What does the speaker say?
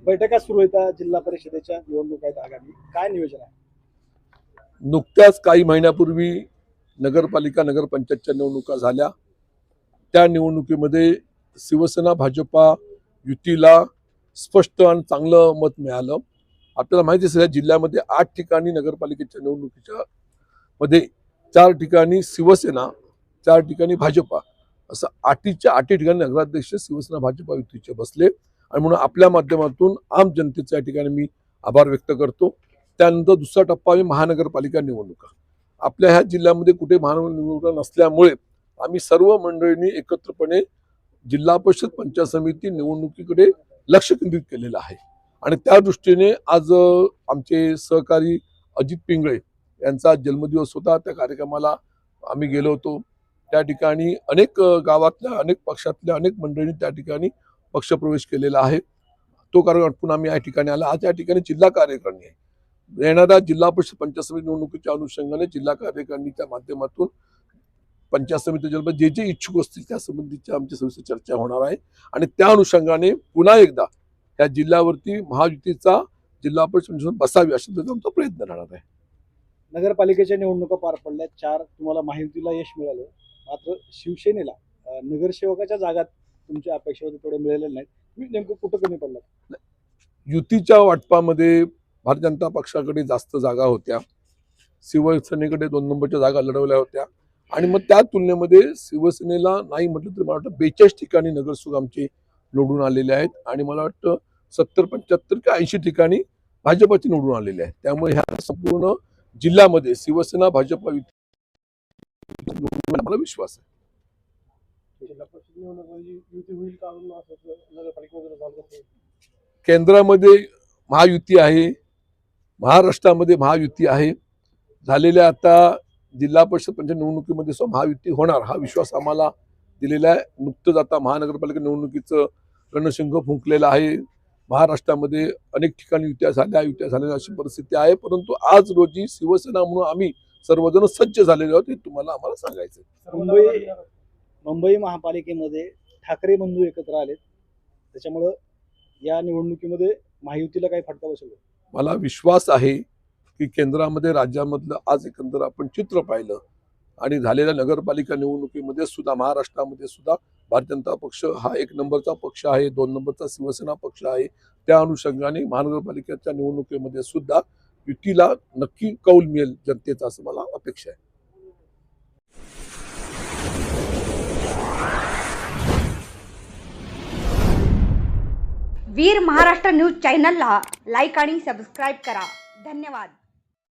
बैठका सुरू आहेत जिल्हा परिषदेच्या निवडणुका आहेत आगामी, काय नियोजन आहे? नुकत्याच काही महिन्यापूर्वी नगरपालिका नगरपंचायतच्या निवडणुका झाल्या। त्या निवडणुकीमध्ये शिवसेना भाजपा युतीला स्पष्ट आणि चांगलं मत मिळालं। आपल्याला माहिती आहे, जिल्ह्यामध्ये 8 ठिकाणी नगरपालिकेच्या निवडणुकीच्या मध्ये 4 ठिकाणी शिवसेना, 4 ठिकाणी भाजपा, असं 8च्या 8 ठिकाणी नगराध्यक्ष शिवसेना भाजपा युतीचे बसले। आणि म्हणून आपल्या माध्यमातून आम जनतेच्या या ठिकाणी मी आभार व्यक्त करतो। त्यानंतर दुसरा टप्पा आहे महानगरपालिका निवडणुका। आपल्या ह्या जिल्ह्यामध्ये कुठे महानगर निवडणुका नसल्यामुळे आम्ही सर्व मंडळींनी एकत्रपणे जिल्हा परिषद पंचायत समिती निवडणुकीकडे लक्ष केंद्रित केलेलं आहे। आणि त्या दृष्टीने आज आमचे सहकारी अजित पिंगळे यांचा जन्मदिवस होता। त्या कार्यक्रमाला आम्ही गेलो होतो। त्या ठिकाणी अनेक गावातल्या अनेक पक्षातल्या अनेक मंडळींनी त्या ठिकाणी पक्षप्रवेश केलेला आहे। तो कार्यक्रम आटपून आम्ही या ठिकाणी आला। आज या ठिकाणी जिल्हा कार्यकारिणी आहे। येणाऱ्या जिल्हा परिषद पंचायत समिती निवडणुकीच्या अनुषंगाने जिल्हा कार्यकारिणीच्या माध्यमातून पंचायत समितीच्या जे जे इच्छुक असतील त्या संबंधीची आमची सविस्तर चर्चा होणार आहे। आणि त्या अनुषंगाने पुन्हा एकदा या जिल्ह्यावरती महायुतीचा जिल्हा परिषद बसावी अशा पद्धतीचा आमचा प्रयत्न राहणार आहे। नगरपालिकेच्या निवडणुका पार पडल्या, 4 तुम्हाला महायुतीला यश मिळालं, मात्र शिवसेनेला नगरसेवकाच्या जागा तुमच्या अपेक्षा होत्या तेवढे मिळालेल्या नाहीत। तुम्ही नेमकं कुठं कमी पडलात? युतीच्या वाटपामध्ये भारतीय जनता पक्षाकडे जास्त जागा होत्या, शिवसेनेकडे 2 नंबरच्या जागा लढवल्या होत्या। आणि मग त्या तुलनेमध्ये शिवसेनेला नाही म्हटलं तरी मला वाटतं 42 ठिकाणी नगरसेवक आमचे निवडून आलेले आहेत। आणि मला वाटतं 70, 75 किंवा 80 ठिकाणी भाजपचे निवडून आलेले आहेत। त्यामुळे ह्या संपूर्ण जिल्ह्यामध्ये शिवसेना भाजपा युती मला विश्वास आहे। केंद्रामध्ये महायुती आहे, महाराष्ट्रामध्ये महायुती आहे। झालेल्या आता जिल्हा परिषद पंचायत निवडणुकीमध्ये महायुती होणार हा विश्वास आम्हाला दिलेला आहे। नुकतंच आता महानगरपालिका निवडणुकीचं रणशिंग फुंकलेलं आहे। महाराष्ट्रामध्ये अनेक ठिकाणी युत्या झाल्या अशी परिस्थिती आहे। परंतु आज रोजी शिवसेना म्हणून आम्ही सर्वजण सज्ज झालेले आहोत हे तुम्हाला आम्हाला सांगायचं। मुंबई महापालिकेमध्ये ठाकरे बंधू एकत्र आलेत, त्याच्यामुळं या निवडणुकीमध्ये महायुतीला काही फटका बसेल? मला विश्वास आहे की केंद्रामध्ये राज्यामधलं आज एकंदर आपण चित्र पाहिलं आणि झालेल्या नगरपालिका निवडणुकीमध्ये सुद्धा महाराष्ट्रामध्ये सुद्धा भारतीय जनता पक्ष हा 1 नंबरचा पक्ष आहे, 2 नंबरचा शिवसेना पक्ष आहे। त्या अनुषंगाने महानगरपालिकेच्या निवडणुकीमध्ये सुद्धा युतीला नक्की कौल मिळेल जनतेचा असं मला अपेक्षा आहे। वीर महाराष्ट्र न्यूज चॅनलला लाईक आणि सबस्क्राईब करा। धन्यवाद।